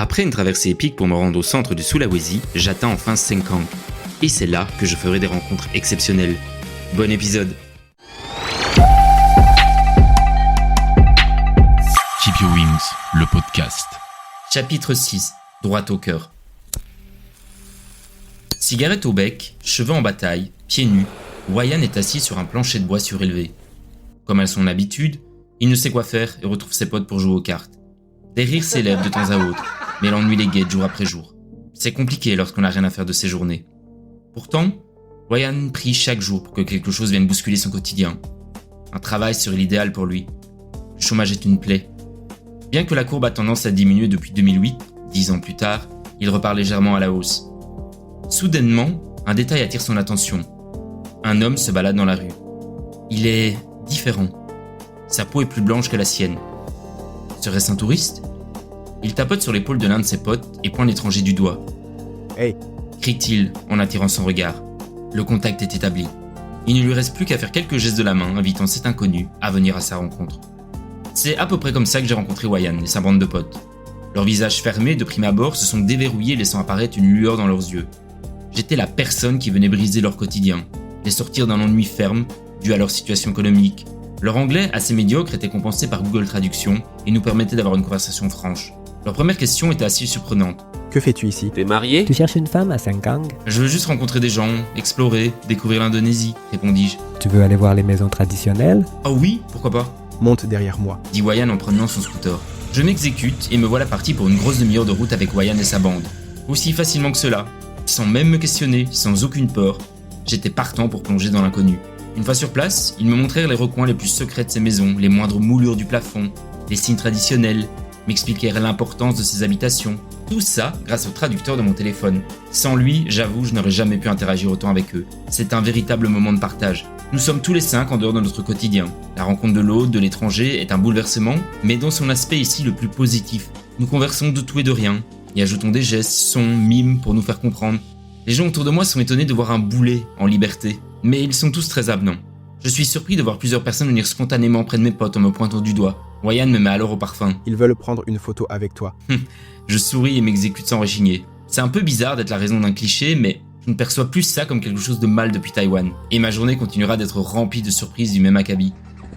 Après une traversée épique pour me rendre au centre du Sulawesi, j'atteins enfin Sengkang. Et c'est là que je ferai des rencontres exceptionnelles. Bon épisode. Keep Your Wings, le podcast. Chapitre 6. Droit au cœur. Cigarette au bec, cheveux en bataille, pieds nus, Wayan est assis sur un plancher de bois surélevé. Comme à son habitude, il ne sait quoi faire et retrouve ses potes pour jouer aux cartes. Des rires s'élèvent de temps à autre, mais l'ennui les guette jour après jour. C'est compliqué lorsqu'on n'a rien à faire de ses journées. Pourtant, Wayan prie chaque jour pour que quelque chose vienne bousculer son quotidien. Un travail serait l'idéal pour lui. Le chômage est une plaie. Bien que la courbe a tendance à diminuer depuis 2008, 10 ans plus tard, il repart légèrement à la hausse. Soudainement, un détail attire son attention. Un homme se balade dans la rue. Il est différent. Sa peau est plus blanche que la sienne. Serait-ce un touriste ? Il tapote sur l'épaule de l'un de ses potes et pointe l'étranger du doigt. « Hey !» crie-t-il en attirant son regard. Le contact est établi. Il ne lui reste plus qu'à faire quelques gestes de la main invitant cet inconnu à venir à sa rencontre. C'est à peu près comme ça que j'ai rencontré Wayan et sa bande de potes. Leurs visages fermés de prime abord se sont déverrouillés laissant apparaître une lueur dans leurs yeux. J'étais la personne qui venait briser leur quotidien, les sortir d'un ennui ferme dû à leur situation économique. Leur anglais assez médiocre était compensé par Google Traduction et nous permettait d'avoir une conversation franche. Leur première question était assez surprenante. « Que fais-tu ici ?»« T'es marié ? Tu cherches une femme à Sengkang ? Je veux juste rencontrer des gens, explorer, découvrir l'Indonésie, répondis-je. Tu veux aller voir les maisons traditionnelles ? Oh oui, pourquoi pas ? Monte derrière moi. » dit Wayan en prenant son scooter. Je m'exécute et me voilà parti pour une grosse demi-heure de route avec Wayan et sa bande. Aussi facilement que cela, sans même me questionner, sans aucune peur, j'étais partant pour plonger dans l'inconnu. Une fois sur place, ils me montrèrent les recoins les plus secrets de ces maisons, les moindres moulures du plafond, les signes traditionnels, m'expliquèrent l'importance de ces habitations. Tout ça grâce au traducteur de mon téléphone. Sans lui, j'avoue, je n'aurais jamais pu interagir autant avec eux. C'est un véritable moment de partage. Nous sommes tous les 5 en dehors de notre quotidien. La rencontre de l'autre, de l'étranger, est un bouleversement, mais dans son aspect ici le plus positif. Nous conversons de tout et de rien, et ajoutons des gestes, sons, mimes pour nous faire comprendre. Les gens autour de moi sont étonnés de voir un boulet en liberté, mais ils sont tous très avenants. Je suis surpris de voir plusieurs personnes venir spontanément près de mes potes en me pointant du doigt. Wayan me met alors au parfum. « Ils veulent prendre une photo avec toi. » Je souris et m'exécute sans rechigner. C'est un peu bizarre d'être la raison d'un cliché, mais je ne perçois plus ça comme quelque chose de mal depuis Taïwan. Et ma journée continuera d'être remplie de surprises du même acabit.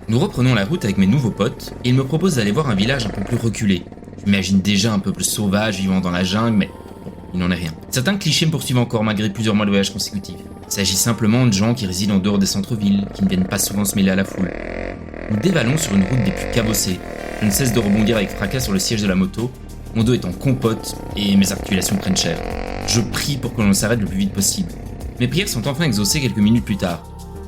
Nous reprenons la route avec mes nouveaux potes, et ils me proposent d'aller voir un village un peu plus reculé. J'imagine déjà un peuple sauvage vivant dans la jungle, mais bon, il n'en est rien. Certains clichés me poursuivent encore malgré plusieurs mois de voyage consécutifs. Il s'agit simplement de gens qui résident en dehors des centres-villes, qui ne viennent pas souvent se mêler à la foule. Nous dévalons sur une route des plus cabossées. Je ne cesse de rebondir avec fracas sur le siège de la moto, mon dos est en compote et mes articulations prennent cher. Je prie pour que l'on s'arrête le plus vite possible. Mes prières sont enfin exaucées quelques minutes plus tard.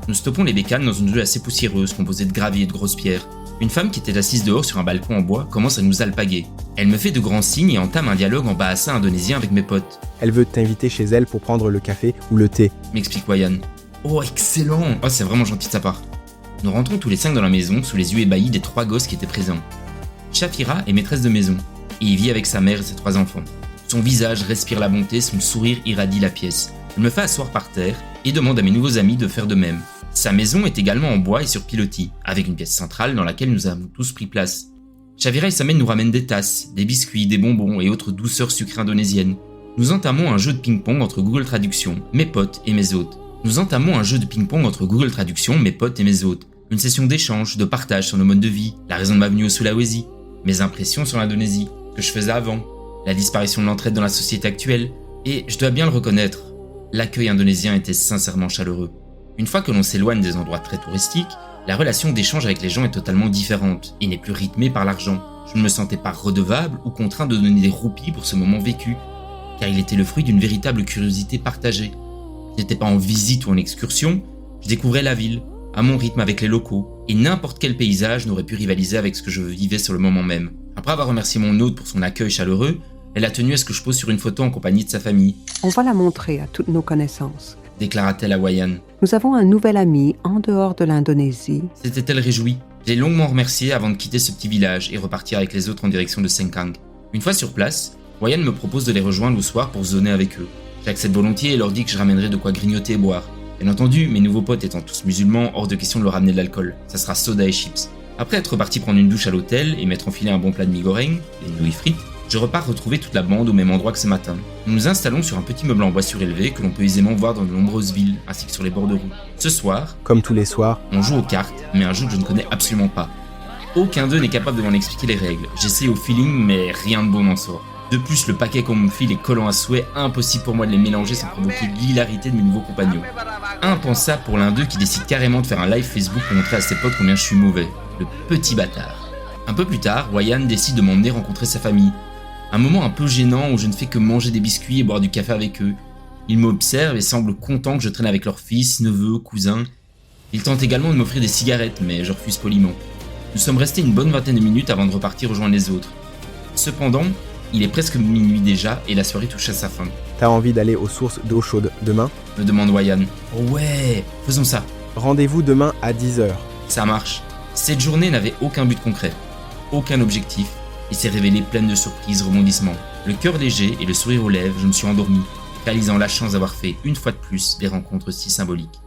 Nous stoppons les bécanes dans une rue assez poussiéreuse composée de gravier et de grosses pierres. Une femme qui était assise dehors sur un balcon en bois commence à nous alpaguer. Elle me fait de grands signes et entame un dialogue en bahasa indonésien avec mes potes. « Elle veut t'inviter chez elle pour prendre le café ou le thé. » m'explique Wayan. Oh, excellent! Oh, c'est vraiment gentil de sa part. Nous rentrons tous les 5 dans la maison sous les yeux ébahis des 3 gosses qui étaient présents. Shafira est maîtresse de maison et y vit avec sa mère et ses 3 enfants. Son visage respire la bonté, son sourire irradie la pièce. Elle me fait asseoir par terre et demande à mes nouveaux amis de faire de même. Sa maison est également en bois et sur pilotis, avec une pièce centrale dans laquelle nous avons tous pris place. Shafira et sa mère nous ramènent des tasses, des biscuits, des bonbons et autres douceurs sucrées indonésiennes. Nous entamons un jeu de ping-pong entre Google Traduction, mes potes et mes hôtes. Une session d'échange, de partage sur nos modes de vie, la raison de ma venue au Sulawesi, mes impressions sur l'Indonésie, ce que je faisais avant, la disparition de l'entraide dans la société actuelle, et je dois bien le reconnaître, l'accueil indonésien était sincèrement chaleureux. Une fois que l'on s'éloigne des endroits très touristiques, la relation d'échange avec les gens est totalement différente et n'est plus rythmée par l'argent. Je ne me sentais pas redevable ou contraint de donner des roupies pour ce moment vécu, car il était le fruit d'une véritable curiosité partagée. Je n'étais pas en visite ou en excursion, je découvrais la ville, à mon rythme avec les locaux, et n'importe quel paysage n'aurait pu rivaliser avec ce que je vivais sur le moment même. Après avoir remercié mon hôte pour son accueil chaleureux, elle a tenu à ce que je pose sur une photo en compagnie de sa famille. « On va la montrer à toutes nos connaissances. » déclara-t-elle à Wayan. « Nous avons un nouvel ami en dehors de l'Indonésie. » S'était-elle réjouie. J'ai longuement remercié avant de quitter ce petit village et repartir avec les autres en direction de Sengkang. Une fois sur place, Wayan me propose de les rejoindre le soir pour zoner avec eux. J'accepte volontiers et leur dis que je ramènerai de quoi grignoter et boire. Bien entendu, mes nouveaux potes étant tous musulmans, hors de question de leur ramener de l'alcool. Ça sera soda et chips. Après être parti prendre une douche à l'hôtel et m'être enfilé un bon plat de mi goreng, des nouilles frites, Je repars retrouver toute la bande au même endroit que ce matin. Nous nous installons sur un petit meuble en bois surélevé que l'on peut aisément voir dans de nombreuses villes, ainsi que sur les bords de route. Ce soir, Comme tous les soirs, on joue aux cartes, mais un jeu que je ne connais absolument pas. Aucun d'eux n'est capable de m'en expliquer les règles. J'essaie au feeling, mais rien de bon n'en sort. De plus, le paquet qu'on me file est collant à souhait, impossible pour moi de les mélanger sans provoquer l'hilarité de mes nouveaux compagnons. Impensable pour l'un d'eux qui décide carrément de faire un live Facebook pour montrer à ses potes combien je suis mauvais. Le petit bâtard. Un peu plus tard, Wayan décide de m'emmener rencontrer sa famille. Un moment un peu gênant où je ne fais que manger des biscuits et boire du café avec eux. Ils m'observent et semblent contents que je traîne avec leurs fils, neveux, cousins. Ils tentent également de m'offrir des cigarettes, mais je refuse poliment. Nous sommes restés une bonne vingtaine de minutes avant de repartir rejoindre les autres. Cependant, il est presque minuit déjà et la soirée touche à sa fin. t'as envie d'aller aux sources d'eau chaude demain? Me demande Wayan. Oh ouais, faisons ça. Rendez-vous demain à 10h. Ça marche. Cette journée n'avait aucun but concret, aucun objectif, et s'est révélée pleine de surprises, rebondissements. Le cœur léger et le sourire aux lèvres, je me suis endormi, réalisant la chance d'avoir fait une fois de plus des rencontres si symboliques.